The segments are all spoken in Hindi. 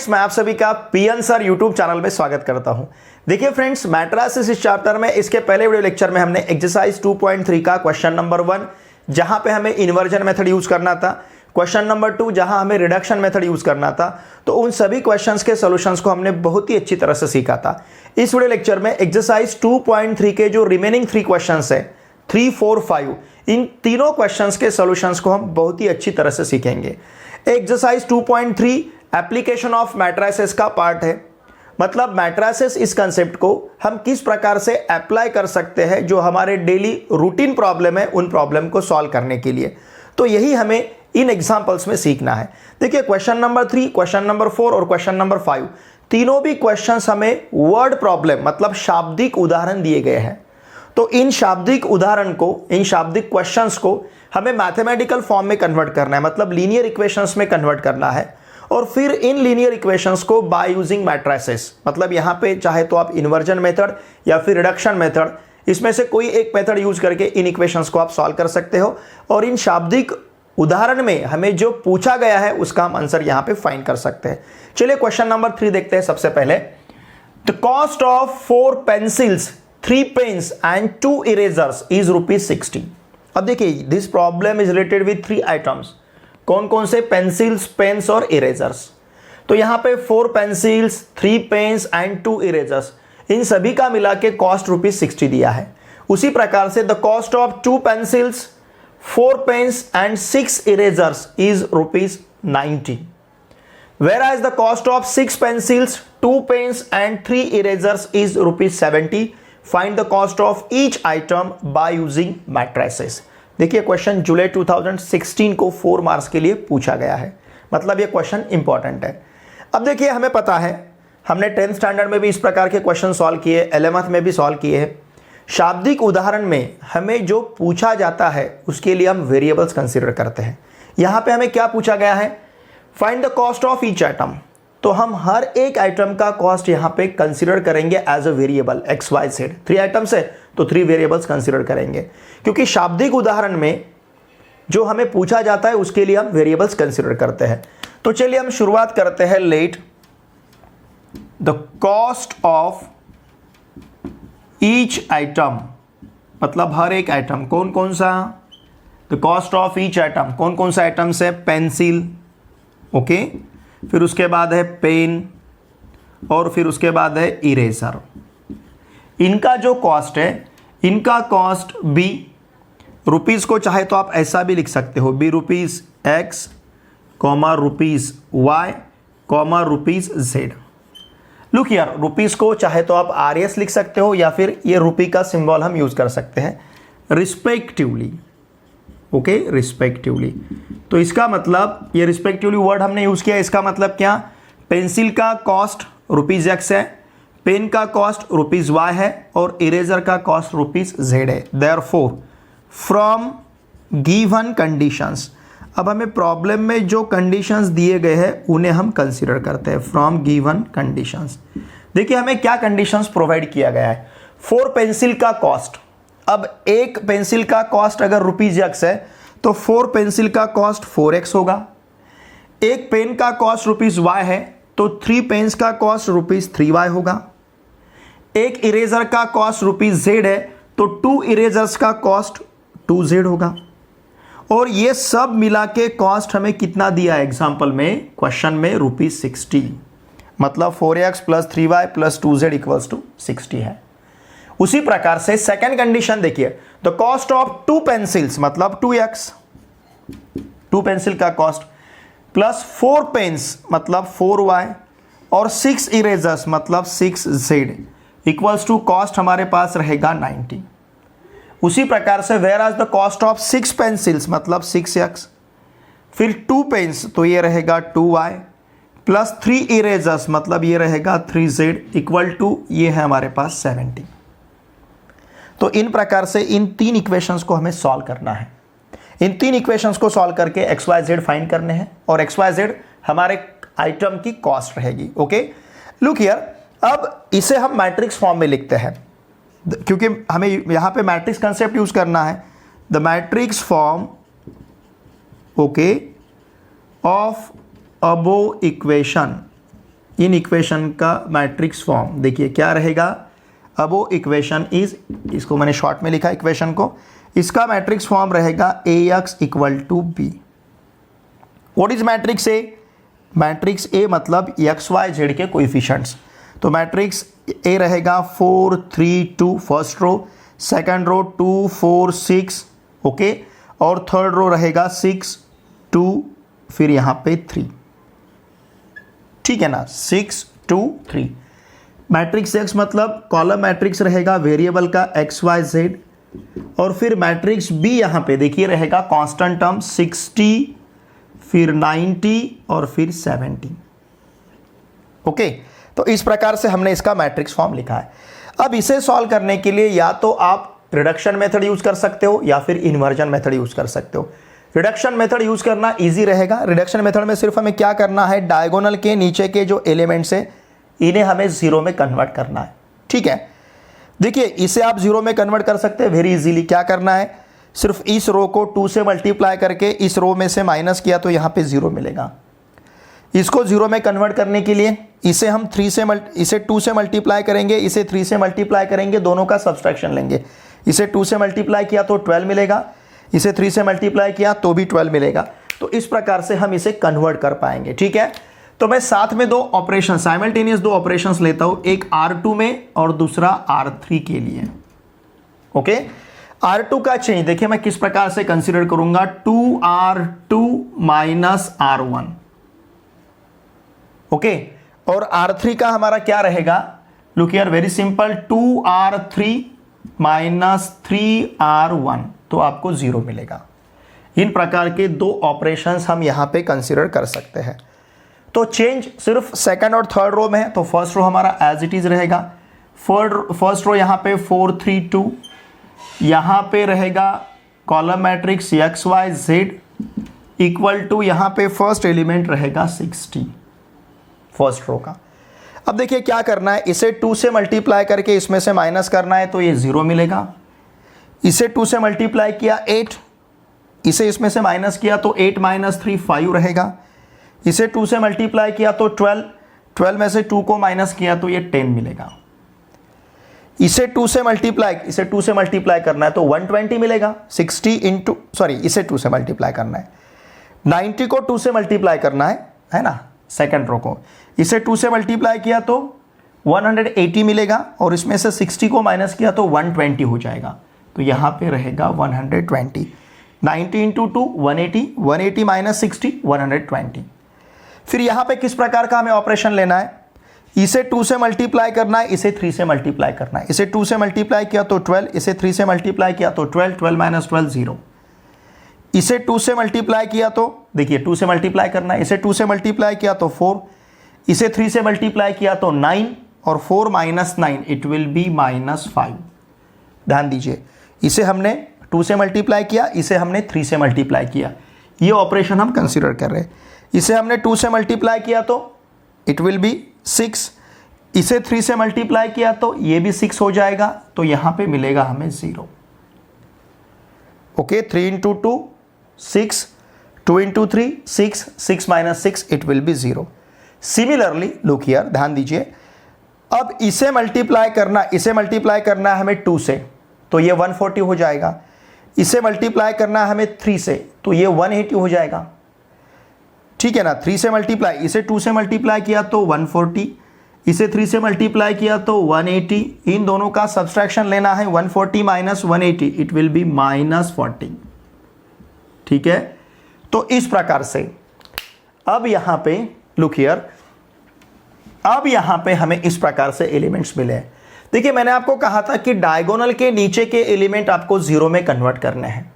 फ्रेंड्स, मैं आप सभी का पीएन सर यूट्यूब चैनल में स्वागत करता हूं। देखिए फ्रेंड्स, मैट्रिसेस इस चैप्टर में इसके पहले वीडियो लेक्चर में हमने एक्सरसाइज 2.3 का क्वेश्चन नंबर 1 जहां पे हमें इन्वर्जन मेथड यूज करना था, क्वेश्चन नंबर 2 जहां हमें रिडक्शन मेथड यूज करना था, तो उन सभी क्वेश्चंस के सॉल्यूशंस को हमने बहुत ही अच्छी तरह से सीखा था। इस वीडियो लेक्चर में एक्सरसाइज 2.3 के जो रिमेनिंग 3 क्वेश्चंस है 3, 4, 5, इन तीनों क्वेश्चंस के सॉल्यूशंस को हम बहुत ही अच्छी तरह से सीखेंगे। एक्सरसाइज 2.3 एप्लीकेशन ऑफ मैट्रिसेस का पार्ट है, मतलब मैट्रिसेस इस कंसेप्ट को हम किस प्रकार से अप्लाई कर सकते हैं जो हमारे डेली रूटीन प्रॉब्लम है उन प्रॉब्लम को सॉल्व करने के लिए। तो यही हमें इन एग्जांपल्स में सीखना है। देखिए क्वेश्चन नंबर 3, क्वेश्चन नंबर 4 और क्वेश्चन नंबर 5 तीनों भी क्वेश्चंस हमें वर्ड प्रॉब्लम मतलब शाब्दिक उदाहरण दिए गए हैं। तो इन शाब्दिक उदाहरण को, इन शाब्दिक क्वेश्चंस को हमें मैथमेटिकल फॉर्म में कन्वर्ट करना है, मतलब लीनियर इक्वेशंस में कन्वर्ट करना है। और फिर इन लीनियर इक्वेशंस को बाय यूजिंग मैट्रिसेस, मतलब यहां पे चाहे तो आप इन्वर्जन मेथड या फिर रिडक्शन मेथड, इसमें से कोई एक मेथड यूज करके इन इक्वेशंस को आप सॉल्व कर सकते हो। और इन शाब्दिक उदाहरण में हमें जो पूछा गया है उसका हम आंसर यहां पे फाइंड कर सकते हैं। चलिए क्वेश्चन नंबर 3 देखते हैं। सबसे पहले, the cost of 4 pencils, 3 pens and 2 erasers is ₹60। अब देखिए this problem is related with 3 items. कौन कौन से? पेंसिल्स, पेन्स और इरेजर्स। तो यहां पे 4 पेंसिल्स, 3 पेन्स एंड 2 इरेजर्स, इन सभी का मिला के कॉस्ट ₹60 दिया है। उसी प्रकार से the cost of 2 pencils, 4 pens and 6 erasers is ₹90, whereas the cost of 6 pencils, 2 pens and 3 erasers is ₹70. Find the cost of each item by using matrices. देखिए क्वेश्चन जुलाई 2016 को 4 मार्क्स के लिए पूछा गया है, मतलब ये क्वेश्चन इंपॉर्टेंट है। अब देखिए हमें पता है, हमने 10th स्टैंडर्ड में भी इस प्रकार के क्वेश्चन सॉल्व किए, 11th में भी सॉल्व किए हैं। शाब्दिक उदाहरण में हमें जो पूछा जाता है उसके लिए हम वेरिएबल्स कंसिडर करते हैं। यहां पे हमें क्या पूछा गया है? Find the cost of each item. तो हम हर एक आइटम का कॉस्ट यहां पे कंसीडर करेंगे as a variable x y z. 3 items है तो 3 वेरिएबल्स कंसीडर करेंगे, क्योंकि शाब्दिक उदाहरण में जो हमें पूछा जाता है उसके लिए हम वेरिएबल्स कंसीडर करते हैं। तो चलिए हम शुरुआत करते हैं। Let the cost of each item, मतलब हर एक आइटम। कौन कौन सा? The cost of each item, कौन कौन सा आइटम्स है? पेंसिल, ओके, फिर उसके बाद है पेन और फिर उसके बाद है इरेजर। इनका जो कॉस्ट है, इनका कॉस्ट बी रुपीज़ को चाहे तो आप ऐसा भी लिख सकते हो, be ₹X, ₹Y, ₹Z। Look here, rupees को चाहे तो आप RS लिख सकते हो या फिर ये रुपी का सिंबल हम यूज कर सकते हैं रिस्पेक्टिवली, ओके, रिस्पेक्टिवली। तो इसका मतलब ये रिस्पेक्टिवली वर्ड हमने यूज किया, इसका मतलब क्या? पेंसिल का कॉस्ट ₹X है, पेन का कॉस्ट ₹Y है और इरेजर का कॉस्ट ₹Z है। देयरफॉर फ्रॉम गिवन कंडीशंस, अब हमें प्रॉब्लम में जो कंडीशंस दिए गए हैं उन्हें हम कंसीडर करते हैं। फ्रॉम गिवन कंडीशंस, देखिए हमें क्या कंडीशंस प्रोवाइड किया गया है। 4 पेंसिल का कॉस्ट, अब एक पेंसिल का कॉस्ट अगर ₹X है तो 4 पेंसिल का कॉस्ट 4X होगा। एक पेन का कॉस्ट ₹Y है तो 3 पेन्स का कॉस्ट ₹3Y होगा। एक इरेजर का कॉस्ट ₹Z है तो 2 इरेजर्स का कॉस्ट 2Z होगा। और ये सब मिला के कॉस्ट हमें कितना दिया है एग्जाम्पल में, क्वेश्चन में ₹60, मतलब 4X plus 3Y plus 2Z equals to 60 है। उसी प्रकार से सेकेंड कंडीशन देखिए, द कॉस्ट ऑफ 2 पेंसिल्स मतलब 2X, 2 पेंसिल का कॉस्ट, प्लस 4 पेन्स मतलब 4Y और 6 इरेजर्स मतलब 6Z इक्वल्स टू कॉस्ट हमारे पास रहेगा 90। उसी प्रकार से where as the cost of 6 pencils मतलब 6X, फिर 2 पेन्स तो ये रहेगा 2Y प्लस 3 इरेजर्स मतलब ये रहेगा 3Z इक्वल टू ये है हमारे पास 70। तो इन प्रकार से इन 3 इक्वेशंस को हमें सॉल्व करना है। इन 3 इक्वेशंस को सॉल्व करके XYZ फाइंड करने हैं और XYZ हमारे आइटम की कॉस्ट रहेगी, ओके। लुक हियर, अब इसे हम मैट्रिक्स फॉर्म में लिखते हैं क्योंकि हमें यहां पे मैट्रिक्स कंसेप्ट यूज करना है। The matrix form, okay, of above equation in equation का मैट्रिक्स फॉर्म देखिए क्या रहेगा। अब वो इक्वेशन इज, इसको मैंने शॉर्ट में लिखा इक्वेशन को, इसका मैट्रिक्स फॉर्म रहेगा AX equal to B। What is matrix A? Matrix A मतलब XYZ के कोएफिशिएंट्स। तो मैट्रिक्स A रहेगा 4 3 2 first row, second row 2 4 6, okay, और थर्ड रो रहेगा 6 2 फिर यहाँ पे 3, ठीक है ना, 6 2 3। मैट्रिक्स X मतलब कॉलम मैट्रिक्स रहेगा वेरिएबल का XYZ, और फिर मैट्रिक्स B यहाँ पे देखिए रहेगा कांस्टेंट टर्म 60 फिर 90 और फिर 70, ओके। तो इस प्रकार से हमने इसका मैट्रिक्स फॉर्म लिखा है। अब इसे सॉल्व करने के लिए या तो आप रिडक्शन मेथड यूज कर सकते हो या फिर इन्वर्जन मेथड यूज कर सकते हो। रिडक्शन मेथड यूज करना इजी रहेगा। रिडक्शन मेथड में सिर्फ हमें क्या करना है, डायगोनल के नीचे के जो एलिमेंट्स है इन्हें हमें जीरो में कन्वर्ट करना है, ठीक है। देखिए इसे आप जीरो में कन्वर्ट कर सकते हैं वेरी इजीली। क्या करना है, सिर्फ इस रो को 2 से मल्टीप्लाई करके इस रो में से माइनस किया तो यहाँ पे 0 मिलेगा। इसको जीरो में कन्वर्ट करने के लिए इसे हम 2 से मल्टीप्लाई करेंगे, इसे 3 से मल्टीप्लाई करेंगे, दोनों का सब्सट्रैक्शन लेंगे। इसे 2 से मल्टीप्लाई किया तो 12 मिलेगा, इसे 3 से मल्टीप्लाई किया तो भी 12 मिलेगा। तो इस प्रकार से हम इसे कन्वर्ट कर पाएंगे, ठीक है। तो मैं साथ में 2 ऑपरेशन साइमल्टेनियस 2 ऑपरेशंस लेता हूं, एक R2 में और दूसरा R3 के लिए, ओके। R2 का चेंज देखिए मैं किस प्रकार से कंसीडर करूंगा, 2R2 माइनस R1, ओके। और R3 का हमारा क्या रहेगा, look here very simple, 2R3 minus 3R1, तो आपको 0 मिलेगा। इन प्रकार के 2 ऑपरेशंस हम यहां पे कंसीडर कर सकते हैं। तो चेंज सिर्फ सेकंड और थर्ड रो में है, तो फर्स्ट रो हमारा एज इट इज रहेगा। फर्स्ट रो यहां पे 4 3 2, यहां पे रहेगा column matrix XYZ equal to यहां पे फर्स्ट एलिमेंट रहेगा 60 फर्स्ट रो का। अब देखिए क्या करना है, इसे 2 से मल्टीप्लाई करके इसमें से माइनस करना है तो ये 0 मिलेगा। इसे 2 से मल्टीप्लाई किया 8, इसे इसमें से माइनस किया तो 8 माइनस 3 5 रहेगा। इसे 2 से मल्टीप्लाई किया तो 12 में से 2 को माइनस किया तो ये 10 मिलेगा। इसे 2 से मल्टीप्लाई करना है तो 120 मिलेगा। 60 इंटू इसे 2 से मल्टीप्लाई करना है, 90 को 2 से मल्टीप्लाई करना है ना, सेकंड रो को। इसे 2 से मल्टीप्लाई किया तो 180 मिलेगा, और इसमें से 60 को माइनस किया तो 120 हो जाएगा। तो यहाँ पे रहेगा 120। 90 इंटू 2 180, 180 माइनस 60 120। फिर यहाँ पे किस प्रकार का हमें ऑपरेशन लेना है, इसे 2 से मल्टीप्लाई करना है, इसे 3 से मल्टीप्लाई करना है। इसे 2 से मल्टीप्लाई किया तो 12, इसे 3 से मल्टीप्लाई किया तो 12, 12 माइनस 12 0। इसे 2 से मल्टीप्लाई किया तो देखिए 2 से मल्टीप्लाई करना है, इसे 2 से मल्टीप्लाई किया तो 4, इसे 3 से मल्टीप्लाई किया तो 9, और 4 माइनस 9 इट विल बी -5। ध्यान दीजिए, इसे हमने 2 से मल्टीप्लाई किया, इसे हमने 3 से मल्टीप्लाई किया, ये ऑपरेशन हम कंसीडर कर रहे हैं। इसे हमने 2 से मल्टीप्लाई किया तो इट विल बी 6, इसे 3 से मल्टीप्लाई किया तो ये भी 6 हो जाएगा, तो यहां पे मिलेगा हमें 0, okay. 3 into 2 6, 2 into 3 6, 6 minus 6 it will B 0। Similarly look here, ध्यान दीजिए, अब इसे मल्टीप्लाई करना है हमें 2 से, तो ये 140 हो जाएगा। इसे मल्टीप्लाई करना है हमें 3 से, तो ये 180 हो जाएगा, ठीक है ना। 3 से मल्टीप्लाई, इसे 2 से मल्टीप्लाई किया तो 140, इसे 3 से मल्टीप्लाई किया तो 180। इन दोनों का सब्सट्रैक्शन लेना है, 140 माइनस 180 इट विल बी -40, ठीक है। तो इस प्रकार से अब यहां पे लुक हियर, अब यहां पे हमें इस प्रकार से एलिमेंट्स मिले हैं। देखिए मैंने आपको कहा था कि डायगोनल के नीचे के एलिमेंट आपको 0 में कन्वर्ट करने हैं।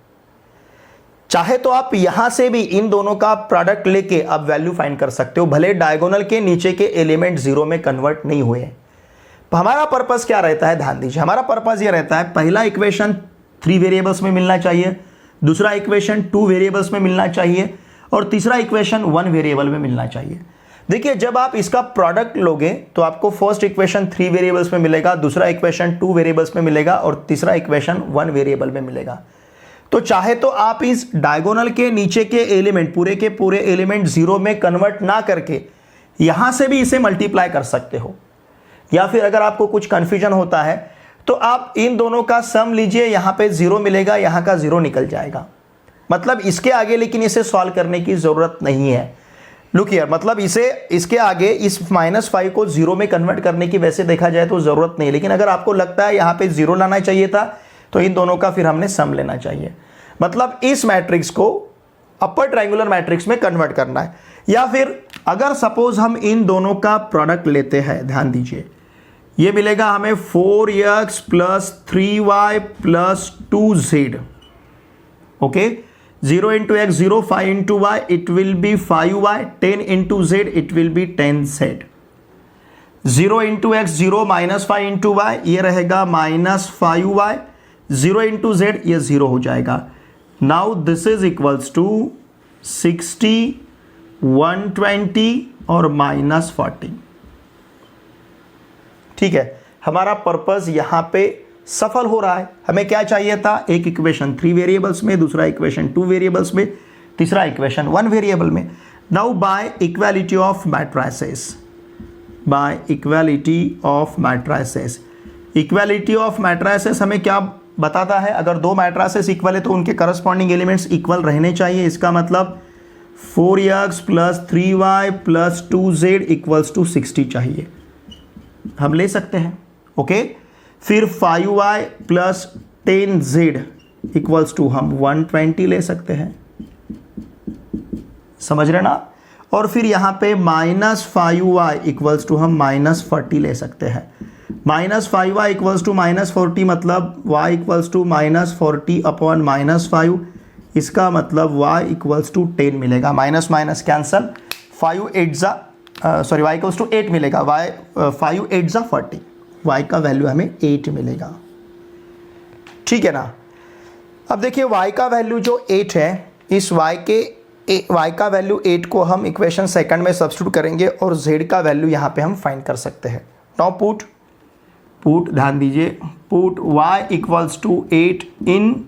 चाहे तो आप यहां से भी इन दोनों का प्रोडक्ट लेके आप वैल्यू फाइंड कर सकते हो, भले डायगोनल के नीचे के एलिमेंट 0 में कन्वर्ट नहीं हुए। तो हमारा पर्पस क्या रहता है, ध्यान दीजिए, हमारा पर्पस ये रहता है, पहला इक्वेशन 3 वेरिएबल्स में मिलना चाहिए, दूसरा इक्वेशन 2 वेरिएबल्स में मिलना चाहिए, और तीसरा इक्वेशन 1 वेरिएबल में मिलना चाहिए। देखिए जब आप इसका प्रोडक्ट लोगे तो आपको फर्स्ट इक्वेशन 3 वेरिएबल्स में मिलेगा, दूसरा इक्वेशन 2 वेरिएबल्स में मिलेगा, और तीसरा इक्वेशन 1 वेरिएबल में मिलेगा। तो चाहे तो आप इस डायगोनल के नीचे के एलिमेंट पूरे के पूरे एलिमेंट 0 में कन्वर्ट ना करके यहां से भी इसे मल्टीप्लाई कर सकते हो, या फिर अगर आपको कुछ कंफ्यूजन होता है तो आप इन दोनों का सम लीजिए, यहां पे 0 मिलेगा, यहां का 0 निकल जाएगा। मतलब इसके आगे लेकिन इसे सॉल्व करने की जरूरत नहीं है। लुक हियर, मतलब इसके आगे इस -5 को 0 में कन्वर्ट करने की वैसे देखा जाए तो जरूरत नहीं, लेकिन अगर आपको लगता है यहां पे 0 लाना चाहिए था तो इन दोनों का फिर हमने सम लेना चाहिए। मतलब इस मैट्रिक्स को अपर ट्रायंगुलर मैट्रिक्स में कन्वर्ट करना है। या फिर अगर सपोज हम इन दोनों का प्रोडक्ट लेते हैं, ध्यान दीजिए, ये मिलेगा हमें 4x + 3y + 2z। Okay, 0 × x 0, 5 × y it will be 5y, 10 × z it will be 10z। 0 × x 0, -5 × y ये रहेगा -5y, 0 × z ये 0 हो जाएगा। Now this is equals to 60, 120 और -40। ठीक है, हमारा पर्पस यहां पे सफल हो रहा है। हमें क्या चाहिए था, एक इक्वेशन 3 वेरिएबल्स में, दूसरा इक्वेशन 2 वेरिएबल्स में, तीसरा इक्वेशन 1 वेरिएबल में। Now by equality of matrices, by equality of matrices, equality of matrices हमें क्या बताता है, अगर दो मैट्रिसेस इक्वल है तो उनके करस्पॉन्डिंग एलिमेंट्स इक्वल रहने चाहिए। इसका मतलब 4x + 3y + 2z = 60 चाहिए, हम ले सकते हैं। ओके, फिर 5y + 10z = हम 120 ले सकते हैं, समझ रहे ना। और फिर यहाँ पे -5y = हम -40 ले सकते हैं। -5y = -40 मतलब y = -40/- 5, इसका मतलब y = 10 मिलेगा। Minus minus cancel, 5 8 sorry y = 8 मिलेगा, 5 8 40, y का वैल्यू हमें 8 मिलेगा। ठीक है ना। अब देखिए y का वैल्यू जो 8 है, इस y का वैल्यू 8 को हम इक्वेशन सेकंड में सब्स्टिट्यूट करेंगे और z का वैल्यू यहाँ पे हम फाइंड कर सकते हैं। नाउ पुट ध्यान दीजिए, पुट y = 8 इन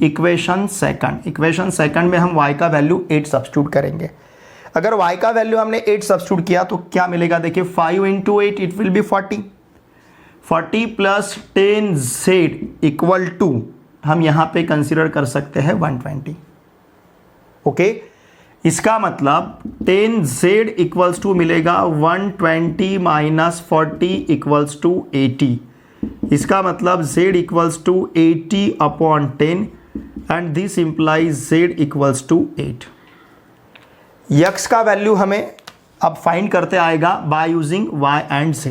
इक्वेशन सेकंड। इक्वेशन सेकंड में हम y का वैल्यू 8 सब्स्टिट्यूट करेंगे। अगर y का वैल्यू हमने 8 सब्स्टिट्यूट किया तो क्या मिलेगा, देखिए 5 × 8 इट विल बी 40, 40 + 10z = हम यहाँ पे कंसीडर कर सकते हैं 120। ओके, इसका मतलब 10z = मिलेगा 120 - 40 = 80। इसका मतलब z = 80/10 and this implies z = 8। x का वैल्यू हमें अब फाइंड करते आएगा by using y and z।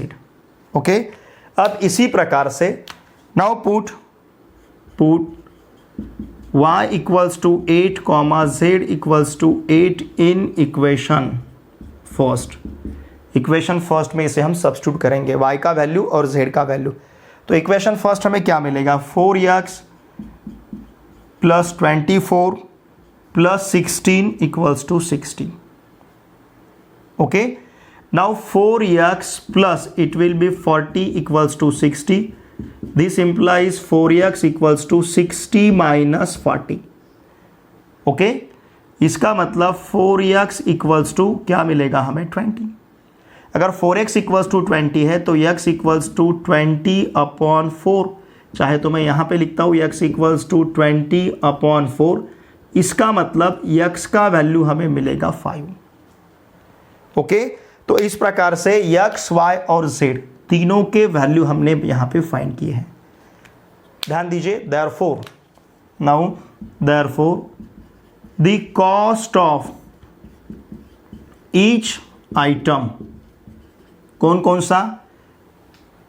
Okay, अब इसी प्रकार से now put y = 8, z = 8 in equation first. Equation first में इसे हम सब्स्टिट्यूट करेंगे, y का वैल्यू और z का वैल्यू। तो इक्वेशन फर्स्ट हमें क्या मिलेगा, 4x + 24 + 16 = 60। Okay, now 4x plus it will be 40 = 60. This implies 4x = 60 - 40. Okay, इसका मतलब 4x = क्या मिलेगा हमें, 20। अगर 4x = 20 है तो x = 20/4, चाहे तो मैं यहाँ पे लिखता हूँ x = 20/4। इसका मतलब x का वैल्यू हमें मिलेगा 5। ओके, तो इस प्रकार से x, y और z तीनों के वैल्यू हमने यहाँ पे फाइंड किए हैं। ध्यान दीजिए, therefore the cost of each item, कौन कौन सा,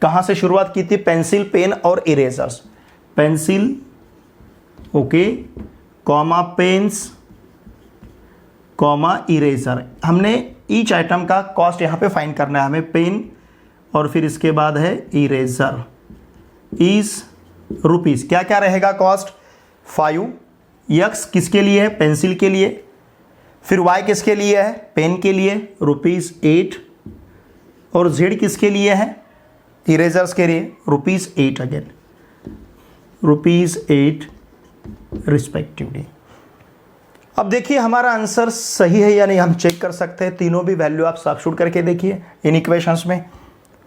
कहाँ से शुरुआत की थी, पेंसिल, पेन और erasers. Pencil, okay, comma pens, comma eraser. हमने ईच आइटम का कॉस्ट यहाँ पे फाइंड करना है हमें, पेन और फिर इसके बाद है इरेजर, इज रुपीज़। क्या क्या रहेगा कॉस्ट, 5, x किसके लिए है, पेंसिल के लिए, फिर y किसके लिए है, पेन के लिए, ₹8, और z किसके लिए है, इरेजर्स के लिए, ₹8 अगेन, ₹8 रिस्पेक्टिवली। अब देखिए हमारा आंसर सही है या नहीं हम चेक कर सकते हैं। तीनों भी वैल्यू आप सब्स्टिट्यूट करके देखिए इन इक्वेशंस में।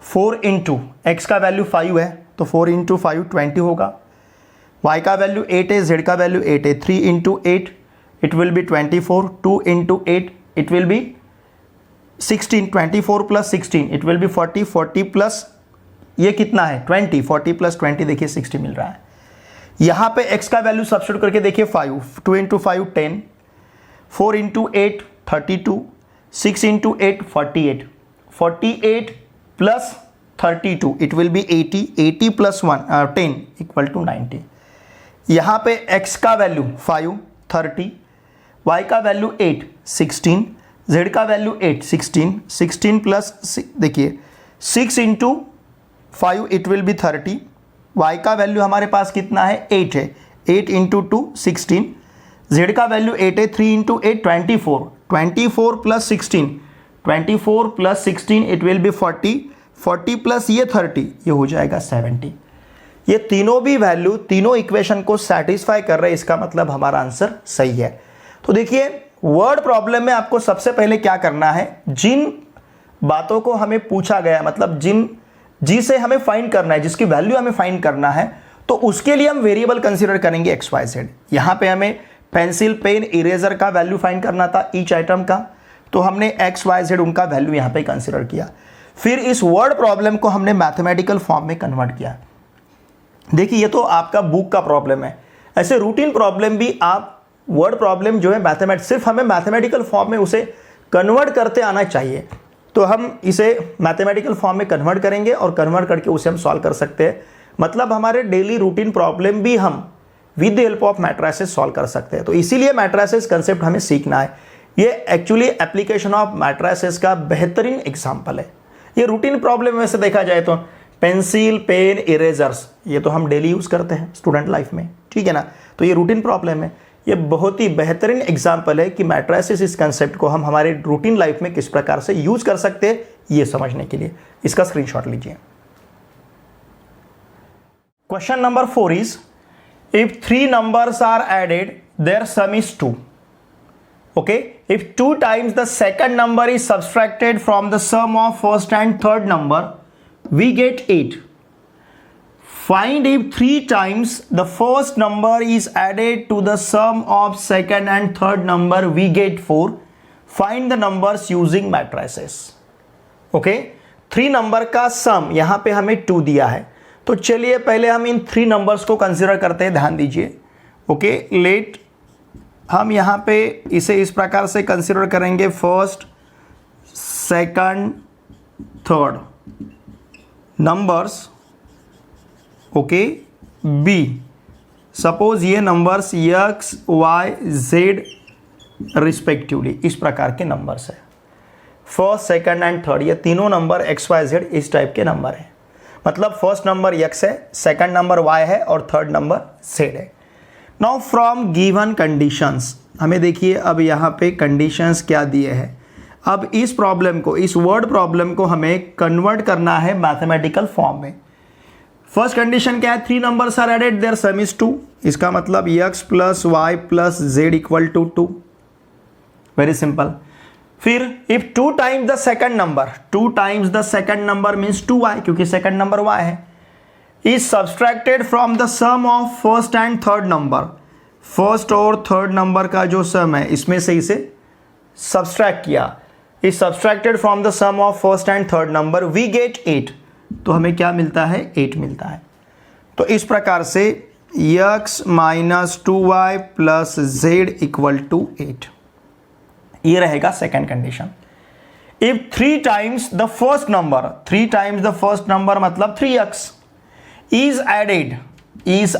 4 इंटू एक्स का वैल्यू 5 है तो 4 इंटू 5 20 होगा। y का वैल्यू 8 है, z का वैल्यू 8 है। 3 into 8 it will B 24। 2 into 8 it will B 16। 24 plus 16 it will B 40। 40 plus ये कितना है 20। 40 प्लस 20 देखिए 60 मिल रहा है। यहाँ पे x का वैल्यू सब्स्टिट्यूट करके देखिए 5। 2 into 5 10। 4 into 8 32। 6 into 8 48। 48 plus 32 it will be 80। 80 plus 10 equal to 90। यहाँ पे x का वैल्यू 5 30। y का वैल्यू 8 16। z का वैल्यू 8 16। 16 प्लस देखिए 6 into 5 it will be 30। y का वैल्यू हमारे पास कितना है 8 है। 8 इंटू 2 16। z का वैल्यू 8 है। 3 into 8 24। 24 plus 16 24 plus 16 it will B 40। 40 plus ये 30 ये हो जाएगा 70। ये तीनों भी वैल्यू तीनों इक्वेशन को सेटिस्फाई कर रहे हैं, इसका मतलब हमारा आंसर सही है। तो देखिए वर्ड प्रॉब्लम में आपको सबसे पहले क्या करना है, जिन बातों को हमें पूछा गया मतलब जिसे हमें फाइंड करना है, जिसकी वैल्यू हमें फाइंड करना है, तो उसके लिए हम वेरिएबल कंसीडर करेंगे एक्स वाई जेड। यहां पे हमें पेंसिल पेन इरेजर का वैल्यू फाइंड करना था ईच आइटम का, तो हमने एक्स वाई जेड उनका वैल्यू यहां पे कंसीडर किया। फिर इस वर्ड प्रॉब्लम को हमने मैथमेटिकल फॉर्म में कन्वर्ट किया। देखिए ये तो आपका बुक का प्रॉब्लम है, ऐसे रूटीन प्रॉब्लम भी आप वर्ड प्रॉब्लम जो है सिर्फ हमें मैथमेटिकल फॉर्म में उसे कन्वर्ट करते आना चाहिए। तो हम इसे मैथमेटिकल फॉर्म में कन्वर्ट करेंगे और कन्वर्ट करके उसे हम सॉल्व कर सकते हैं। मतलब हमारे डेली रूटीन प्रॉब्लम भी हम with the help of matrices solve कर सकते हैं। तो इसीलिए मैट्रिसेस कंसेप्ट हमें सीखना है। ये एक्चुअली एप्लीकेशन ऑफ मैट्रिसेस का बेहतरीन एग्जाम्पल है। ये रूटीन प्रॉब्लम में से देखा जाए तो पेंसिल पेन इरेजर्स ये तो हम डेली यूज़ करते हैं स्टूडेंट लाइफ में, ठीक है ना। तो ये रूटीन प्रॉब्लम है। ये बहुत ही बेहतरीन एग्जाम्पल है कि मैट्रिसेस इस कंसेप्ट को हम हमारे रूटीन लाइफ में किस प्रकार से यूज कर सकते हैं, ये समझने के लिए इसका स्क्रीनशॉट लीजिए। Question number 4 is if 3 numbers are added their sum is 2. Okay, if 2 times the second number is subtracted from the sum of first and third number, we get 8. Find if 3 times the first number is added to the sum of second and third number, we get 4. Find the numbers using matrices. Okay, 3 number का सम यहां पे हमें 2 दिया है, तो चलिए पहले हम इन 3 नंबर्स को कंसीडर करते हैं। ध्यान दीजिए। ओके, लेट हम यहां पे इसे इस प्रकार से कंसीडर करेंगे, first second third numbers. Okay, be suppose ये numbers x y z respectively इस प्रकार के नंबर्स है। फर्स्ट सेकंड एंड थर्ड ये तीनों नंबर एक्स वाई जेड इस टाइप के नंबर है। मतलब फर्स्ट नंबर एक्स है, सेकंड नंबर वाई है और थर्ड नंबर जेड है। नाउ फ्रॉम गिवन कंडीशंस, हमें देखिए अब यहाँ पे कंडीशंस क्या दिए हैं। अब इस प्रॉब्लम को, इस वर्ड प्रॉब्लम को हमें कन्वर्ट करना है मैथमेटिकल फॉर्म में। फर्स्ट कंडीशन क्या है, 3 numbers are added their sum is 2। इसका मतलब x plus y plus z equal to 2। Very simple. फिर if 2 times the second number, 2 times the second number means 2y, क्योंकि सेकंड नंबर y है, is subtracted from the sum of first and third number. First और थर्ड नंबर का जो सम है इसमें से इसे सब्सट्रैक्ट किया, is subtracted from the sum of first and third number, we get 8। तो हमें क्या मिलता है, 8 मिलता है। तो इस प्रकार से x minus 2y plus z equal to 8, ये रहेगा second condition. If 3 times the first number, 3 times the first number मतलब 3x is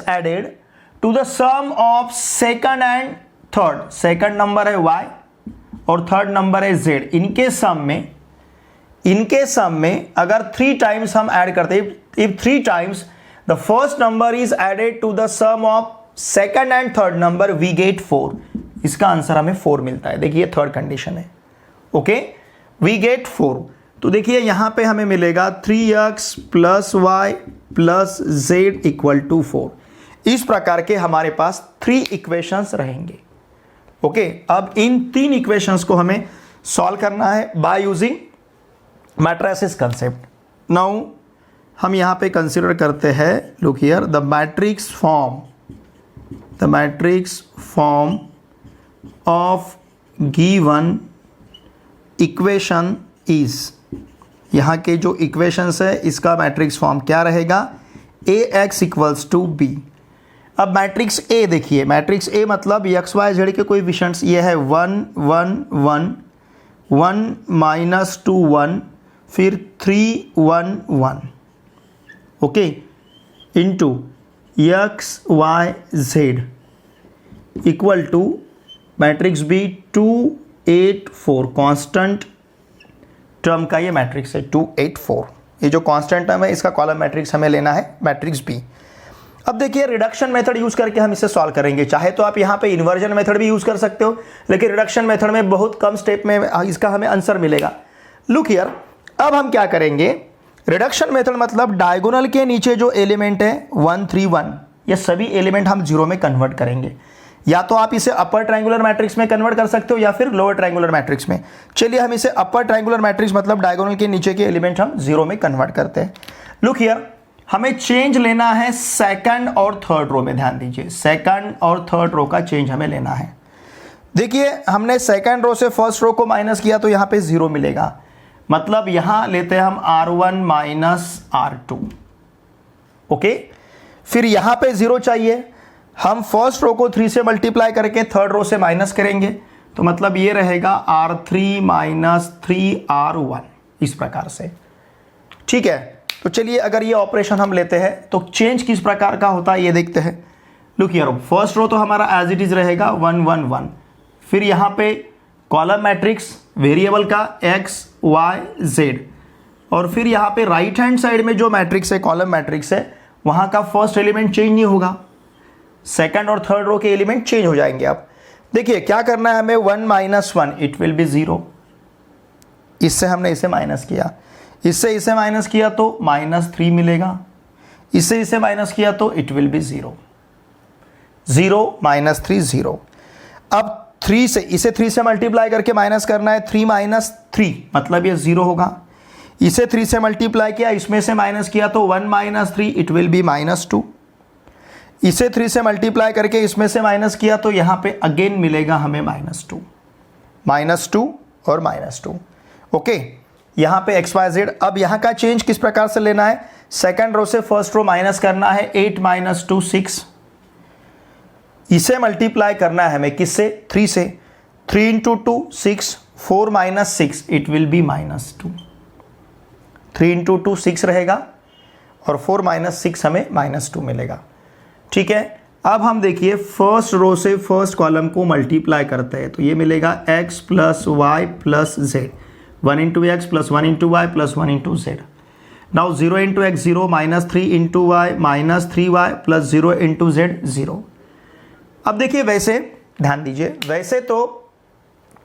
added to the sum of second and third, second number है y और थर्ड नंबर है z, इनके सम में अगर 3 times हम ऐड करते हैं, if 3 times the first number is added to the sum of second and third number, we get 4। इसका आंसर हमें 4 मिलता है। देखिए थर्ड कंडीशन है। Okay, we get 4। तो देखिए यहां पे हमें मिलेगा 3x plus y plus z equal to 4। इस प्रकार के हमारे पास 3 इक्वेशंस रहेंगे। ओके, अब इन 3 इक्वेशंस को हमें सॉल्व करना है by using matrices concept. Now हम यहां पे कंसीडर करते हैं, look here, the matrix form of given equation is, यहाँ के जो इक्वेशंस है इसका मैट्रिक्स फॉर्म क्या रहेगा, ax इक्वल्स टू बी। अब मैट्रिक्स ए देखिए, मैट्रिक्स ए मतलब एक्स वाई जेड के कोएफिशिएंट्स ये है 1 1 1 1 -2 1 फिर 3 1 1, okay, into x y z equal to matrix B 2 8 4, constant term का ये मैट्रिक्स है 2 8 4। ये जो कांस्टेंट टर्म है इसका कॉलम मैट्रिक्स हमें लेना है मैट्रिक्स बी। अब देखिए रिडक्शन मेथड यूज करके हम इसे सॉल्व करेंगे। चाहे तो आप यहाँ पे इन्वर्जन मेथड भी यूज कर सकते हो, लेकिन रिडक्शन मेथड में बहुत कम स्टेप में इसका हमें आंसर मिलेगा। लुक हियर, अब हम क्या करेंगे, रिडक्शन मेथड मतलब डायगोनल के नीचे जो एलिमेंट है 1 3 1, ये सभी एलिमेंट हम जीरो में कन्वर्ट करेंगे। या तो आप इसे अपर ट्रायंगुलर मैट्रिक्स में कन्वर्ट कर सकते हो या फिर लोअर ट्रायंगुलर मैट्रिक्स में। चलिए हम इसे अपर ट्रायंगुलर मैट्रिक्स मतलब डायगोनल के नीचे के एलिमेंट हम जीरो में कन्वर्ट करते हैं। लुक हियर, हमें चेंज लेना है सेकंड और थर्ड रो में, ध्यान दीजिए सेकंड और थर्ड रो का चेंज हमें लेना है। देखिए हमने सेकंड रो से फर्स्ट रो को माइनस किया तो यहाँ पे 0 मिलेगा, मतलब यहाँ लेते हैं हम R1 माइनस R2, ओके। फिर यहाँ पे 0 चाहिए, हम फर्स्ट रो को 3 से मल्टीप्लाई करके थर्ड रो से माइनस करेंगे, तो मतलब ये रहेगा R3 माइनस 3R1, इस प्रकार से, ठीक है। तो चलिए अगर ये ऑपरेशन हम लेते हैं तो चेंज किस प्रकार का होता है ये देखते हैं। लुक हियर, फर्स्ट रो तो हमारा एज इट इज रहेगा 1 1 1, फिर यहाँ पे कॉलम मैट्रिक्स वेरिएबल का x y z, और फिर यहाँ पे राइट हैंड साइड में जो मैट्रिक्स है कॉलम मैट्रिक्स है वहाँ का फर्स्ट एलिमेंट चेंज नहीं होगा, सेकंड और थर्ड रो के एलिमेंट चेंज हो जाएंगे। अब देखिए क्या करना है हमें, 1 माइनस 1 इट विल बी 0, इससे हमने इसे माइनस किया, इससे इसे माइनस किया तो -3 मिलेगा, इससे इसे माइनस किया तो इट विल बी 0 0 -3 0। अब 3 से इसे 3 से मल्टीप्लाई करके माइनस करना है, 3 माइनस 3 मतलब ये 0 होगा, इसे 3 से मल्टीप्लाई किया, इसमें से माइनस किया तो 1 माइनस 3 इट विल बी -2, इसे 3 से मल्टीप्लाई करके इसमें से माइनस किया तो यहाँ पे अगेन मिलेगा हमें -2 और -2, ओके। यहाँ पे x y z। अब यहाँ का चेंज किस प्रकार से लेना है, सेकंड रो से फर्स्ट रो माइनस करना है, 8 - 2 6, इसे मल्टीप्लाई करना है हमें किससे, 3 से, 3 × 2 6, 4 - 6 इट विल बी -2, 3 × 2 6 रहेगा और 4 - 6 हमें -2 मिलेगा, ठीक है। अब हम देखिए फर्स्ट रो से फर्स्ट कॉलम को मल्टीप्लाई करते हैं तो ये मिलेगा x + y + z, 1 × x + 1 × y + 1 × z। Now 0 × x 0, -3 × y -3y + 0 × z 0। अब देखिए वैसे ध्यान दीजिए, वैसे तो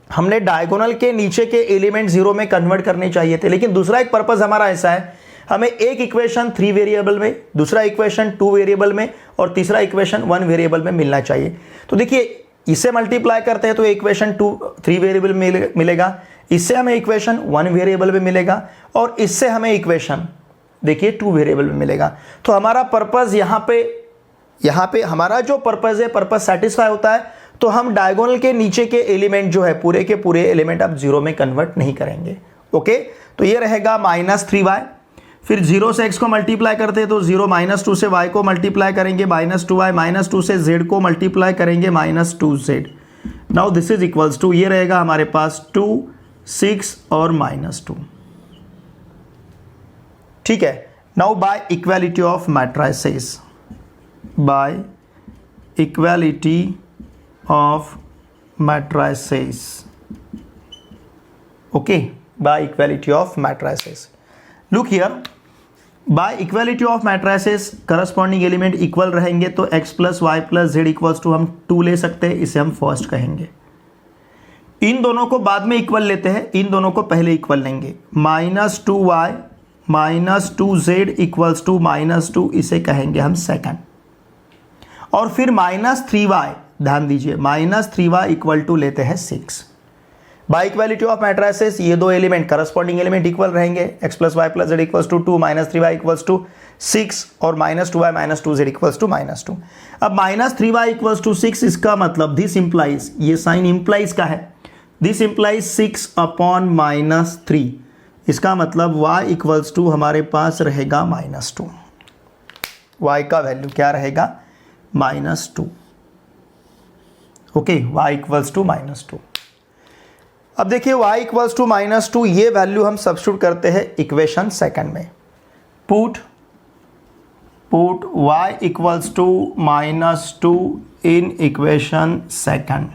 हमने डायगोनल के नीचे के एलिमेंट 0 में कन्वर्ट करने चाहिए थे, लेकिन दूसरा एक पर्पस हमारा ऐसा है, हमें एक इक्वेशन 3 वेरिएबल में, दूसरा इक्वेशन 2 वेरिएबल में और तीसरा इक्वेशन 1 वेरिएबल में मिलना चाहिए। तो देखिए इसे मल्टीप्लाई करते हैं तो इक्वेशन 3 वेरिएबल में मिलेगा, इससे हमें इक्वेशन 1 वेरिएबल में मिलेगा और इससे हमें इक्वेशन देखिए 2 वेरिएबल में मिलेगा। तो हमारा पर्पस यहाँ पे हमारा जो पर्पस है, पर्पस सेटिस्फाई होता है, तो हम डायगोनल के नीचे के एलिमेंट जो है पूरे के पूरे एलिमेंट अब 0 में कन्वर्ट नहीं करेंगे, ओके। तो ये रहेगा -3y, फिर 0 से x को मल्टीप्लाई करते हैं तो 0, -2 से y को मल्टीप्लाई करेंगे -2y, -2 से z को मल्टीप्लाई करेंगे -2z। Now this is equals to, ये रहेगा हमारे पास 2 6 और -2, ठीक है। Now by equality of matrices, by equality of matrices, okay, by equality of matrices. Look here, by equality of matrices corresponding element equal रहेंगे तो x + y + z equals to हम 2 ले सकते हैं, इसे हम फर्स्ट कहेंगे। इन दोनों को बाद में इक्वल लेते हैं, इन दोनों को पहले इक्वल लेंगे, -2y -2z इक्वल्स टू -2, इसे कहेंगे हम सेकंड, और फिर -3y ध्यान दीजिए -3y इक्वल टू लेते हैं 6। बाय इक्वालिटी ऑफ मैट्रिसेस ये दो एलिमेंट करस्पॉन्डिंग एलिमेंट इक्वल रहेंगे, x + y + z equals to 2, -3y equals to 6 और -2y - 2z इक्वल्स टू -2। अब -3y इक्वल्स टू 6 इसका मतलब दिस इंप्लाइज, ये साइन इंप्लाइज का है, दिस इंप्लाइज 6/-3, इसका मतलब y इक्वल्स टू हमारे पास रहेगा -2। y का वैल्यू क्या रहेगा -2। Okay, y equals to -2। अब देखिए y इक्वल्स टू -2 ये वैल्यू हम सब्स्टिट्यूट करते हैं इक्वेशन सेकंड में। Put y equals to -2 in equation second.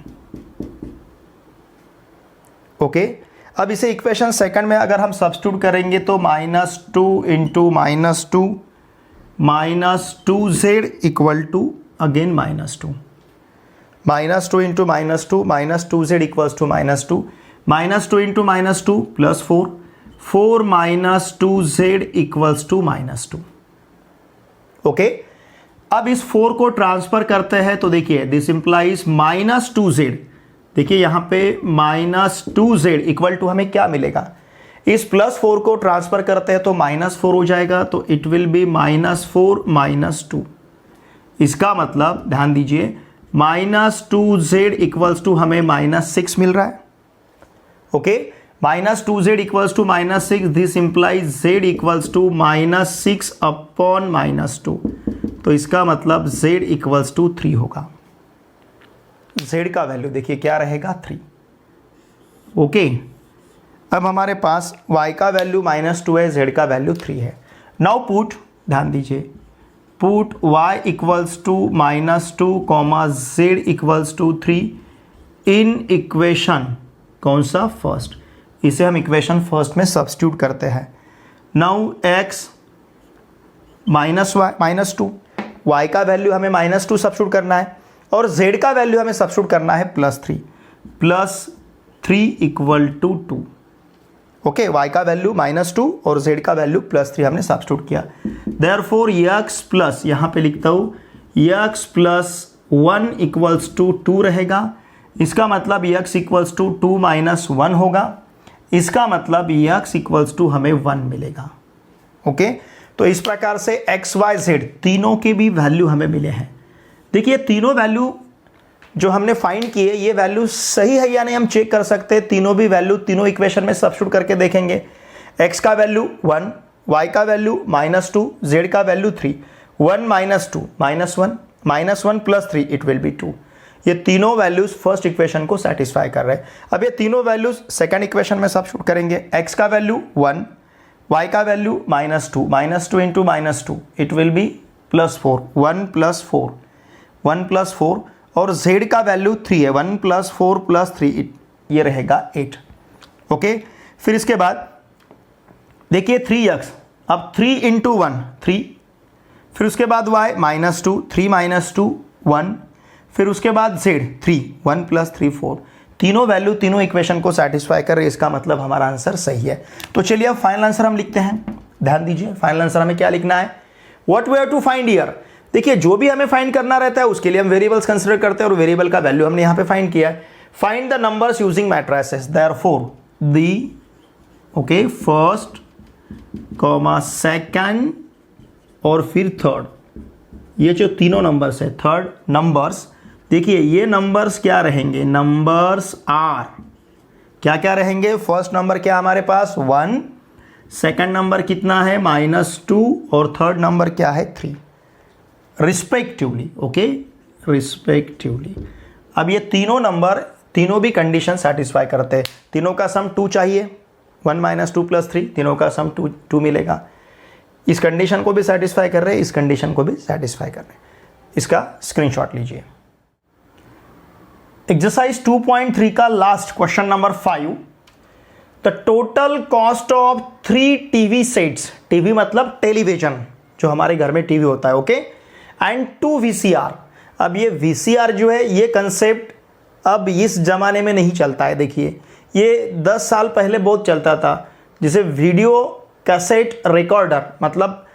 Okay, अब इसे इक्वेशन सेकंड में अगर हम सब्स्टिट्यूट करेंगे तो -2 into -2 -2z equal to again -2, -2 into -2 -2z equals to -2, -2 into -2 +4, 4 -2z equals to -2। Okay, अब इस 4 को ट्रांसफर करते हैं तो देखिए दिस इंप्लाइज -2z, देखिए यहां पे -2z इक्वल टू हमें क्या मिलेगा, इस +4 को ट्रांसफर करते हैं तो -4 हो जाएगा, तो इट विल बी -4 -2। इसका मतलब ध्यान दीजिए -2z इक्वल्स टू हमें -6 मिल रहा है। Okay, -2z equals to -6, this implies z equals to -6/-2, तो इसका मतलब z इक्वल्स टू 3 होगा। z का वैल्यू देखिए क्या रहेगा 3। ओके, अब हमारे पास y का वैल्यू -2 है, z का वैल्यू 3 है। नाउ पुट, ध्यान दीजिए, put y equals to -2, z equals to 3 in equation कौन सा फर्स्ट, इसे हम इक्वेशन फर्स्ट में सब्स्टिट्यूट करते हैं। नाउ x -2, y का वैल्यू हमें -2 सब्स्टिट्यूट करना है और z का वैल्यू हमें सब्स्टिट्यूट करना है +3 इक्वल टू 2। ओके, y का वैल्यू -2 और z का वैल्यू +3 हमने सब्स्टिट्यूट किया। देयरफॉर x प्लस, यहाँ पे लिखता हूँ x + 1 इक्वल्स टू 2 रहेगा। इसका मतलब x इक्वल्स टू 2 - 1 होगा। इसका मतलब x इक्वल्स टू हमें 1 मिलेगा। ओके, तो इस प्रकार से x, y, z तीनों के भी वैल्यू हमें मिले हैं। देखिए तीनों वैल्यू जो हमने फाइंड किए, ये वैल्यू सही है या नहीं हम चेक कर सकते हैं। तीनों भी वैल्यू तीनों इक्वेशन में सब्स्टिट्यूट करके देखेंगे। x का वैल्यू 1, y का वैल्यू -2, z का वैल्यू 3, 1 - 2 -1, -1 + 3 इट विल बी 2। ये तीनों वैल्यूज फर्स्ट इक्वेशन को सेटिस्फाई कर रहे हैं। अब ये तीनों वैल्यूज सेकंड इक्वेशन में सब्स्टिट्यूट करेंगे। x का वैल्यू 1, y का value -2, -2 into -2 it will B +4, 1 + 4, 1 + 4 और z का वैल्यू 3 है, 1 + 4 + 3 ये रहेगा 8। ओके, फिर इसके बाद देखिए 3x, अब 3 इंटू 1 3, फिर उसके बाद y -2, 3 - 2 1, फिर उसके बाद z 3, 1 + 3 4। तीनों वैल्यू तीनों इक्वेशन को सेटिस्फाई कर रहे हैं। इसका मतलब हमारा आंसर सही है। तो चलिए अब फाइनल आंसर हम लिखते हैं। ध्यान दीजिए फाइनल आंसर हमें क्या लिखना है, what we have to find here. देखिए जो भी हमें फाइंड करना रहता है उसके लिए हम वेरिएबल्स कंसीडर करते हैं और वेरिएबल का वैल्यू हमने यहां पे फाइंड किया है। Find the numbers using matrices, therefore the okay first comma second और फिर थर्ड, ये जो तीनों नंबर्स है थर्ड नंबर्स, देखिए ये नंबर्स क्या रहेंगे, नंबर्स आर क्या क्या रहेंगे। फर्स्ट नंबर क्या हमारे पास 1, सेकंड नंबर कितना है -2 और थर्ड नंबर क्या है 3 रिस्पेक्टिवली। Okay, respectively. अब ये तीनों नंबर तीनों भी कंडीशन सेटिस्फाई करते हैं। तीनों का सम 2 चाहिए, 1 - 2 + 3, तीनों का सम 2 मिलेगा। इस कंडीशन को भी सेटिस्फाई कर रहे हैं, इस कंडीशन को भी सेटिस्फाई कर रहे हैं। इसका स्क्रीनशॉट लीजिए। एक्सरसाइज 2.3 का last question number 5, the total cost of 3 TV sets, TV मतलब टेलीविजन जो हमारे घर में टीवी होता है, ओके, एंड 2 VCR। अब ये VCR जो है ये कंसेप्ट अब इस जमाने में नहीं चलता है। देखिए ये 10 साल पहले बहुत चलता था, जिसे वीडियो कैसेट रिकॉर्डर, मतलब